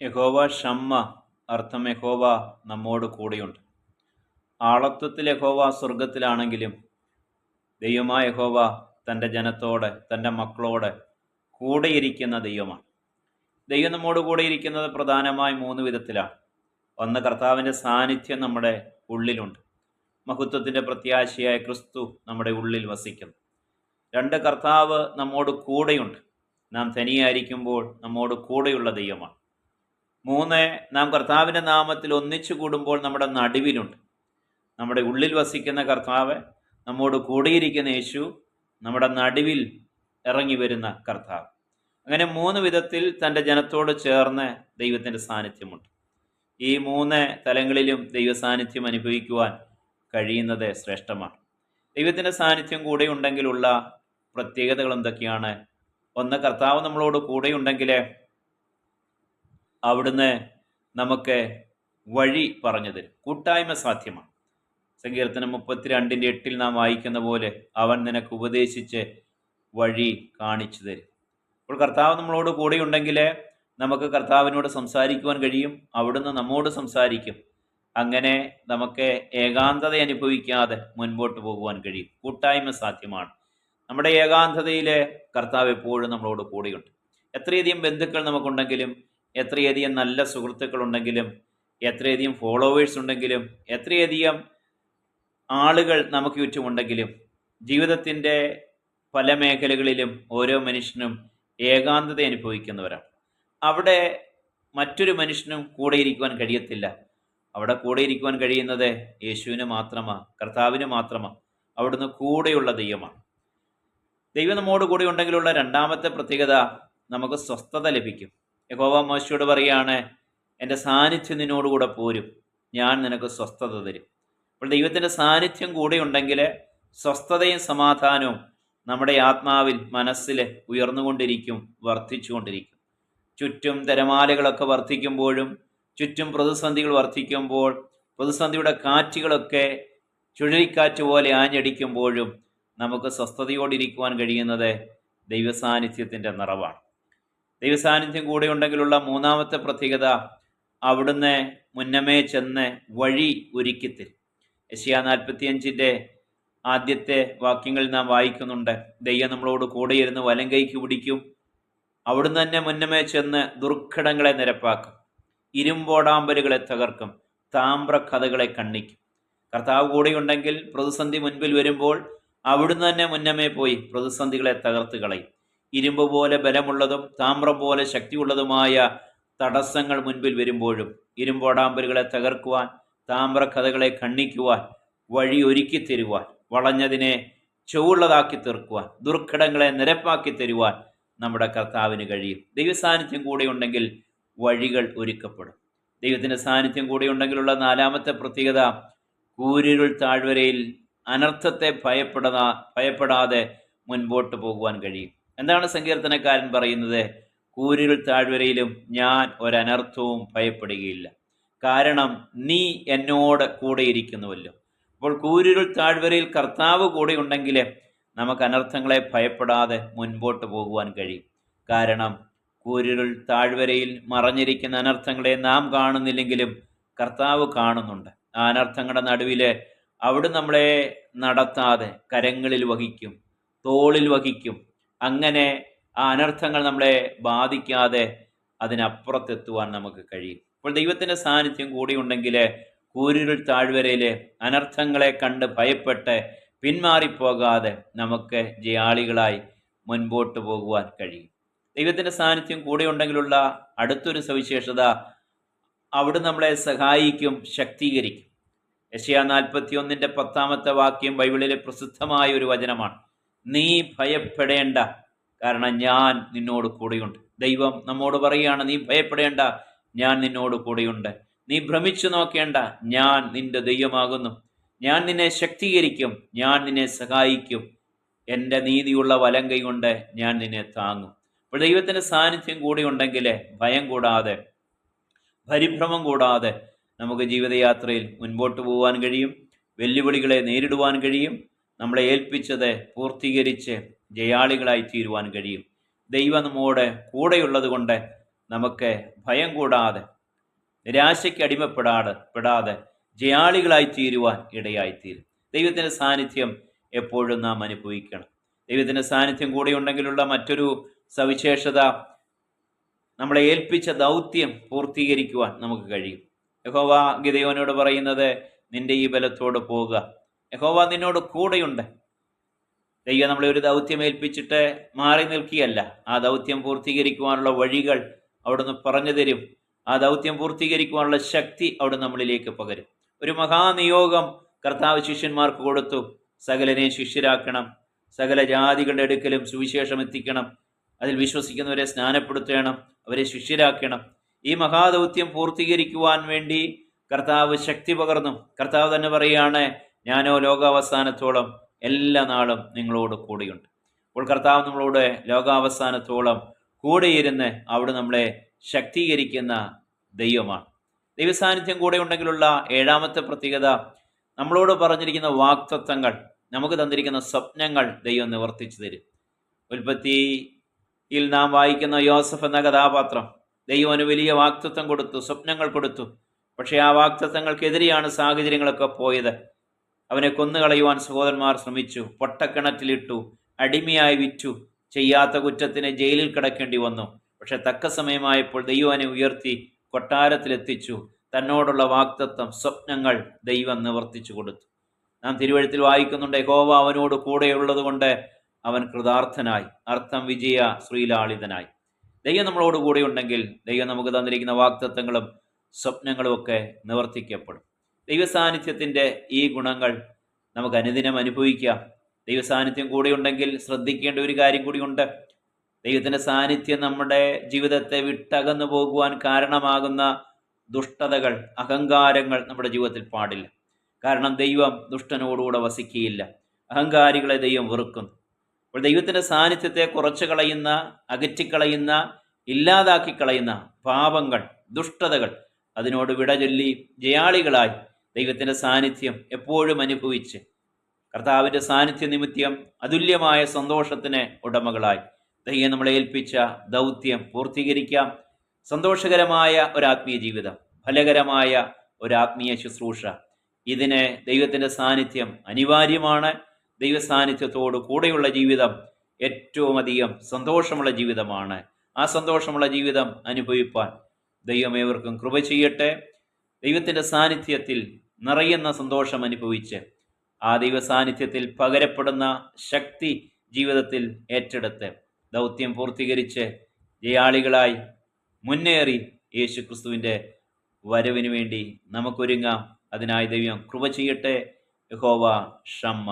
യഹോവ ഷമ്മ, അർത്ഥം യഹോവ നമ്മോട് കൂടെയുണ്ട്. ആളത്വത്തിൽ യഹോവ സ്വർഗത്തിലാണെങ്കിലും ദൈവമായ യഹോവ തൻ്റെ ജനത്തോട്, തൻ്റെ മക്കളോട് കൂടെയിരിക്കുന്ന ദൈവമാണ്. ദൈവം നമ്മോട് കൂടെയിരിക്കുന്നത് പ്രധാനമായും 3 വിധത്തിലാണ്. ഒന്ന്, കർത്താവിൻ്റെ സാന്നിധ്യം നമ്മുടെ ഉള്ളിലുണ്ട്. മഹത്വത്തിൻ്റെ പ്രത്യാശയായ ക്രിസ്തു നമ്മുടെ ഉള്ളിൽ വസിക്കുന്നു. 2, കർത്താവ് നമ്മോട് കൂടെയുണ്ട്. നാം തനിയായിരിക്കുമ്പോൾ നമ്മോട് കൂടെയുള്ള ദൈവമാണ്. 3, നാം കർത്താവിൻ്റെ നാമത്തിൽ ഒന്നിച്ചു കൂടുമ്പോൾ നമ്മുടെ നടുവിലുണ്ട്. നമ്മുടെ ഉള്ളിൽ വസിക്കുന്ന കർത്താവ്, നമ്മോട് കൂടിയിരിക്കുന്ന യേശു, നമ്മുടെ നടുവിൽ ഇറങ്ങി വരുന്ന കർത്താവ്. അങ്ങനെ 3 വിധത്തിൽ തൻ്റെ ജനത്തോട് ചേർന്ന് ദൈവത്തിൻ്റെ സാന്നിധ്യമുണ്ട്. ഈ 3 തലങ്ങളിലും ദൈവ സാന്നിധ്യം അനുഭവിക്കുവാൻ കഴിയുന്നത് ശ്രേഷ്ഠമാണ്. ദൈവത്തിൻ്റെ സാന്നിധ്യം കൂടെ ഉണ്ടെങ്കിലുള്ള പ്രത്യേകതകൾ എന്തൊക്കെയാണ്? ഒന്ന്, കർത്താവ് നമ്മളോട് കൂടെയുണ്ടെങ്കിൽ അവിടുന്ന് നമുക്ക് വഴി പറഞ്ഞു തരും. കൂട്ടായ്മ സാധ്യമാണ്. സങ്കീർത്തനം 32:8 നാം വായിക്കുന്ന പോലെ അവൻ നിനക്ക് ഉപദേശിച്ച് വഴി കാണിച്ചു തരും. അപ്പോൾ കർത്താവ് നമ്മളോട് കൂടെയുണ്ടെങ്കിൽ നമുക്ക് കർത്താവിനോട് സംസാരിക്കുവാൻ കഴിയും. അവിടുന്ന് നമ്മോട് സംസാരിക്കും. അങ്ങനെ നമുക്ക് ഏകാന്തത അനുഭവിക്കാതെ മുൻപോട്ട് പോകുവാൻ കഴിയും. കൂട്ടായ്മ സാധ്യമാണ്. നമ്മുടെ ഏകാന്തതയിൽ കർത്താവ് എപ്പോഴും നമ്മളോട് കൂടെയുണ്ട്. എത്രയധികം ബന്ധുക്കൾ നമുക്കുണ്ടെങ്കിലും, എത്രയധികം നല്ല സുഹൃത്തുക്കളുണ്ടെങ്കിലും, എത്രയധികം ഫോളോവേഴ്സ് ഉണ്ടെങ്കിലും, എത്രയധികം ആളുകൾ നമുക്ക് ചുറ്റുമുണ്ടെങ്കിലും, ജീവിതത്തിൻ്റെ പല മേഖലകളിലും ഓരോ മനുഷ്യനും ഏകാന്തത അനുഭവിക്കുന്നവരാണ്. അവിടെ മറ്റൊരു മനുഷ്യനും കൂടെ ഇരിക്കുവാൻ കഴിയത്തില്ല. അവിടെ കൂടെ ഇരിക്കുവാൻ കഴിയുന്നത് യേശുവിന് മാത്രമാണ്, കർത്താവിന് മാത്രമാണ്. അവിടുന്ന് കൂടെയുള്ള ദൈവമാണ്. ദൈവം നമ്മോട് കൂടെ ഉണ്ടെങ്കിലുള്ള രണ്ടാമത്തെ പ്രത്യേകത, നമുക്ക് സ്വസ്ഥത ലഭിക്കും. യഹോവ മോശയോട് പറയുകയാണ്, എൻ്റെ സാന്നിധ്യം നിന്നോടുകൂടെ പോരും, ഞാൻ നിനക്ക് സ്വസ്ഥത തരും. അപ്പോൾ ദൈവത്തിൻ്റെ സാന്നിധ്യം കൂടെ ഉണ്ടെങ്കിൽ സ്വസ്ഥതയും സമാധാനവും നമ്മുടെ ആത്മാവിൽ, മനസ്സിൽ ഉയർന്നുകൊണ്ടിരിക്കും, വർദ്ധിച്ചുകൊണ്ടിരിക്കും. ചുറ്റും തിരമാലകളൊക്കെ വർദ്ധിക്കുമ്പോഴും, ചുറ്റും പ്രതിസന്ധികൾ വർദ്ധിക്കുമ്പോൾ, പ്രതിസന്ധിയുടെ കാറ്റുകളൊക്കെ ചുഴലിക്കാറ്റ് പോലെ ആഞ്ഞടിക്കുമ്പോഴും നമുക്ക് സ്വസ്ഥതയോടിരിക്കുവാൻ കഴിയുന്നത് ദൈവസാന്നിധ്യത്തിൻ്റെ നിറവാണ്. ദൈവസാന്നിധ്യം കൂടെ ഉണ്ടെങ്കിലുള്ള മൂന്നാമത്തെ പ്രത്യേകത, അവിടുന്ന് മുന്നമേ ചെന്ന് വഴി ഒരുക്കിത്തരും. യെശയ്യാ 45 ആദ്യത്തെ വാക്യങ്ങളിൽ നാം വായിക്കുന്നുണ്ട്, ദൈവം നമ്മളോട് കൂടെയിരുന്ന് വലം കൈക്ക് പിടിക്കും, അവിടുന്ന് തന്നെ മുന്നമേ ചെന്ന് ദുർഘടങ്ങളെ നിരപ്പാക്കും, ഇരുമ്പോടാമ്പലുകളെ തകർക്കും, താമ്രക്കഥകളെ കണ്ണിക്കും. കർത്താവ് കൂടെയുണ്ടെങ്കിൽ പ്രതിസന്ധി മുൻപിൽ വരുമ്പോൾ അവിടുന്ന് തന്നെ മുന്നമേ പോയി പ്രതിസന്ധികളെ തകർത്ത് കളയും. ഇരുമ്പ് പോലെ ബലമുള്ളതും താമ്രം പോലെ ശക്തിയുള്ളതുമായ തടസ്സങ്ങൾ മുൻപിൽ വരുമ്പോഴും ഇരുമ്പോടാമ്പലുകളെ തകർക്കുവാൻ, താമ്രക്കഥകളെ കണ്ണിക്കുവാൻ, വഴി ഒരുക്കി തരുവാൻ, വളഞ്ഞതിനെ ചുവള്ളതാക്കി തീർക്കുവാൻ, ദുർഘടങ്ങളെ നിരപ്പാക്കി തരുവാൻ നമ്മുടെ കർത്താവിന് കഴിയും. ദൈവസാന്നിധ്യം കൂടെ ഉണ്ടെങ്കിൽ വഴികൾ ഒരുക്കപ്പെടും. ദൈവത്തിൻ്റെ സാന്നിധ്യം കൂടെ ഉണ്ടെങ്കിലുള്ള നാലാമത്തെ പ്രത്യേകത, കൂരിരുൾ താഴ്വരയിൽ അനർത്ഥത്തെ ഭയപ്പെടാതെ മുൻപോട്ട് പോകുവാൻ കഴിയും. എന്താണ് സങ്കീർത്തനക്കാരൻ പറയുന്നത്? കൂരിരുൾ താഴ്വരയിലും ഞാൻ ഒരനർത്ഥവും ഭയപ്പെടുകയില്ല, കാരണം നീ എന്നോട് കൂടെ ഇരിക്കുന്നുവല്ലോ. അപ്പോൾ കൂരിരുൾ താഴ്വരയിൽ കർത്താവ് കൂടെ ഉണ്ടെങ്കിൽ നമുക്ക് അനർത്ഥങ്ങളെ ഭയപ്പെടാതെ മുൻപോട്ട് പോകുവാൻ കഴിയും. കാരണം കൂരിരുൾ താഴ്വരയിൽ മറഞ്ഞിരിക്കുന്ന അനർത്ഥങ്ങളെ നാം കാണുന്നില്ലെങ്കിലും കർത്താവ് കാണുന്നുണ്ട്. ആ അനർത്ഥങ്ങളുടെ നടുവിൽ അവിടുന്ന് നമ്മളെ നടത്താതെ കരങ്ങളിൽ വഹിക്കും, തോളിൽ വഹിക്കും. അങ്ങനെ ആ അനർത്ഥങ്ങൾ നമ്മളെ ബാധിക്കാതെ അതിനപ്പുറത്തെത്തുവാൻ നമുക്ക് കഴിയും. അപ്പോൾ ദൈവത്തിൻ്റെ സാന്നിധ്യം കൂടിയുണ്ടെങ്കിൽ കൂരിരുൾ താഴ്വരയിലെ അനർത്ഥങ്ങളെ കണ്ട് ഭയപ്പെട്ട് പിന്മാറിപ്പോകാതെ നമുക്ക് ജയാളികളായി മുൻപോട്ട് പോകുവാൻ കഴിയും. ദൈവത്തിൻ്റെ സാന്നിധ്യം കൂടെയുണ്ടെങ്കിലുള്ള അടുത്തൊരു സവിശേഷത, അവിടുന്ന് നമ്മളെ സഹായിക്കും, ശക്തീകരിക്കും. യെശയ്യാ 41:10 വാക്യം ബൈബിളിലെ പ്രസിദ്ധമായ ഒരു വചനമാണ്. നീ ഭയപ്പെടേണ്ട, കാരണം ഞാൻ നിന്നോട് കൂടെയുണ്ട്. ദൈവം നമ്മോട് പറയുകയാണ്, നീ ഭയപ്പെടേണ്ട, ഞാൻ നിന്നോട് കൂടെയുണ്ട്. നീ ഭ്രമിച്ചു നോക്കേണ്ട, ഞാൻ നിന്റെ ദൈവമാകുന്നു. ഞാൻ നിന്നെ ശക്തീകരിക്കും, ഞാൻ നിന്നെ സഹായിക്കും, എൻ്റെ നീതിയുള്ള വലം കൈ കൊണ്ട് ഞാൻ നിന്നെ താങ്ങും. അപ്പോൾ ദൈവത്തിൻ്റെ സാന്നിധ്യം കൂടെ ഉണ്ടെങ്കിൽ ഭയം കൂടാതെ, പരിഭ്രമം കൂടാതെ നമുക്ക് ജീവിതയാത്രയിൽ മുൻപോട്ട് പോകാൻ കഴിയും. വെല്ലുവിളികളെ നേരിടുവാൻ കഴിയും. നമ്മളെ ഏൽപ്പിച്ചത് പൂർത്തീകരിച്ച് ജയാളികളായി തീരുവാൻ കഴിയും. ദൈവം നമ്മോട് കൂടെയുള്ളത് കൊണ്ട് നമുക്ക് ഭയം കൂടാതെ നിരാശയ്ക്ക് അടിമപ്പെടാതെ ജയാളികളായി തീരുവാൻ ഇടയായിത്തീരും. ദൈവത്തിൻ്റെ സാന്നിധ്യം എപ്പോഴും നാം അനുഭവിക്കണം. ദൈവത്തിൻ്റെ സാന്നിധ്യം കൂടെ ഉണ്ടെങ്കിലുള്ള മറ്റൊരു സവിശേഷത, നമ്മളെ ഏൽപ്പിച്ച ദൗത്യം പൂർത്തീകരിക്കുവാൻ നമുക്ക് കഴിയും. യഹോവ ഗിദെയോനോട് പറയുന്നത്, നിന്റെ ഈ ബലത്തോട് പോവുക, യഹോവ നിന്നോട് കൂടെയുണ്ട്. ദൈവം നമ്മളെ ഒരു ദൗത്യം ഏൽപ്പിച്ചിട്ട് മാറി നിൽക്കുകയല്ല. ആ ദൗത്യം പൂർത്തീകരിക്കുവാനുള്ള വഴികൾ അവിടുന്ന് പറഞ്ഞു തരും. ആ ദൗത്യം പൂർത്തീകരിക്കുവാനുള്ള ശക്തി അവിടെ നമ്മളിലേക്ക് പകരും. ഒരു മഹാനിയോഗം കർത്താവ് ശിഷ്യന്മാർക്ക് കൊടുത്തു. സകലരെയും ശിഷ്യരാക്കണം, സകല ജാതികളുടെ അടുക്കലും സുവിശേഷം എത്തിക്കണം, അതിൽ വിശ്വസിക്കുന്നവരെ സ്നാനപ്പെടുത്തണം, അവരെ ശിഷ്യരാക്കണം. ഈ മഹാദൗത്യം പൂർത്തീകരിക്കുവാൻ വേണ്ടി കർത്താവ് ശക്തി പകർന്നു. കർത്താവ് തന്നെ പറയുകയാണ്, ഞാനോ ലോകാവസാനത്തോളം എല്ലാ നാളും നിങ്ങളോട് കൂടെയുണ്ട്. അപ്പോൾ കർത്താവ് നമ്മളോട് ലോകാവസാനത്തോളം കൂടെയിരുന്ന് അവിടെ നമ്മളെ ശക്തീകരിക്കുന്ന ദൈവമാണ്. ദൈവസാന്നിധ്യം കൂടെ ഉണ്ടെങ്കിലുള്ള ഏഴാമത്തെ പ്രത്യേകത, നമ്മളോട് പറഞ്ഞിരിക്കുന്ന വാഗ്ദത്തങ്ങൾ, നമുക്ക് തന്നിരിക്കുന്ന സ്വപ്നങ്ങൾ ദൈവം നിവർത്തിച്ചു തരും. ഉൽപ്പത്തിയിൽ നാം വായിക്കുന്ന യോസഫ് എന്ന കഥാപാത്രം, ദൈവന് വലിയ വാഗ്ദത്തം കൊടുത്തു, സ്വപ്നങ്ങൾ കൊടുത്തു. പക്ഷേ ആ വാഗ്ദത്തങ്ങൾക്കെതിരെയാണ് സാഹചര്യങ്ങളൊക്കെ പോയത്. അവനെ കൊന്നുകളയുവാൻ സഹോദരന്മാർ ശ്രമിച്ചു, പൊട്ടക്കിണറ്റിലിട്ടു, അടിമയായി വിറ്റു, ചെയ്യാത്ത കുറ്റത്തിന് ജയിലിൽ കിടക്കേണ്ടി വന്നു. പക്ഷെ തക്ക സമയമായപ്പോൾ ദൈവം അവനെ ഉയർത്തി കൊട്ടാരത്തിലെത്തിച്ചു. തന്നോടുള്ള വാഗ്ദത്തം, സ്വപ്നങ്ങൾ ദൈവം നിവർത്തിച്ചു കൊടുത്തു. നാം തിരുവഴുത്തിൽ വായിക്കുന്നുണ്ട്, യഹോവ അവനോട് കൂടെയുള്ളത് കൊണ്ട് അവൻ കൃതാർത്ഥനായി, അർത്ഥം വിജയ ശ്രീലാളിതനായി. ദൈവം നമ്മളോട് കൂടെ ഉണ്ടെങ്കിൽ ദൈവം നമുക്ക് തന്നിരിക്കുന്ന വാഗ്ദത്തങ്ങളും സ്വപ്നങ്ങളും ഒക്കെ നിവർത്തിക്കപ്പെടും. ദൈവസാന്നിധ്യത്തിൻ്റെ ഈ ഗുണങ്ങൾ നമുക്ക് അനുദിനം അനുഭവിക്കാം. ദൈവസാന്നിധ്യം കൂടെയുണ്ടെങ്കിൽ ശ്രദ്ധിക്കേണ്ട ഒരു കാര്യം കൂടിയുണ്ട്. ദൈവത്തിൻ്റെ സാന്നിധ്യം നമ്മുടെ ജീവിതത്തെ വിട്ടകന്നു പോകുവാൻ കാരണമാകുന്ന ദുഷ്ടതകൾ, അഹങ്കാരങ്ങൾ നമ്മുടെ ജീവിതത്തിൽ പാടില്ല. കാരണം ദൈവം ദുഷ്ടനോടുകൂടെ വസിക്കുകയില്ല. അഹങ്കാരികളെ ദൈവം വെറുക്കുന്നു. അപ്പോൾ ദൈവത്തിൻ്റെ സാന്നിധ്യത്തെ കുറച്ച് കളയുന്ന, അകറ്റിക്കളയുന്ന, ഇല്ലാതാക്കി കളയുന്ന പാപങ്ങൾ, ദുഷ്ടതകൾ, അതിനോട് വിട ചൊല്ലി ജയാളികളായി ദൈവത്തിൻ്റെ സാന്നിധ്യം എപ്പോഴും അനുഭവിച്ച് കർത്താവിൻ്റെ സാന്നിധ്യ നിമിത്തം അതുല്യമായ സന്തോഷത്തിന് ഉടമകളായി ദൈവം നമ്മളെ ഏൽപ്പിച്ച ദൗത്യം പൂർത്തീകരിക്കാം. സന്തോഷകരമായ ഒരാത്മീയ ജീവിതം, ഫലകരമായ ഒരാത്മീയ ശുശ്രൂഷ, ഇതിന് ദൈവത്തിൻ്റെ സാന്നിധ്യം അനിവാര്യമാണ്. ദൈവസാന്നിധ്യത്തോട് കൂടെയുള്ള ജീവിതം ഏറ്റവും അധികം സന്തോഷമുള്ള ജീവിതമാണ്. ആ സന്തോഷമുള്ള ജീവിതം അനുഭവിപ്പാൻ ദൈവമേവർക്കും കൃപ ചെയ്യട്ടെ. ദൈവത്തിൻ്റെ സാന്നിധ്യത്തിൽ നിറയുന്ന സന്തോഷം അനുഭവിച്ച് ആ ദൈവസാന്നിധ്യത്തിൽ പകരപ്പെടുന്ന ശക്തി ജീവിതത്തിൽ ഏറ്റെടുത്ത് ദൗത്യം പൂർത്തീകരിച്ച് ജയാളികളായി മുന്നേറി യേശു ക്രിസ്തുവിൻ്റെ വരവിന് വേണ്ടി നമുക്കൊരുങ്ങാം. അതിനായി ദൈവം കൃപ ചെയ്യട്ടെ. യഹോവ ഷമ്മ.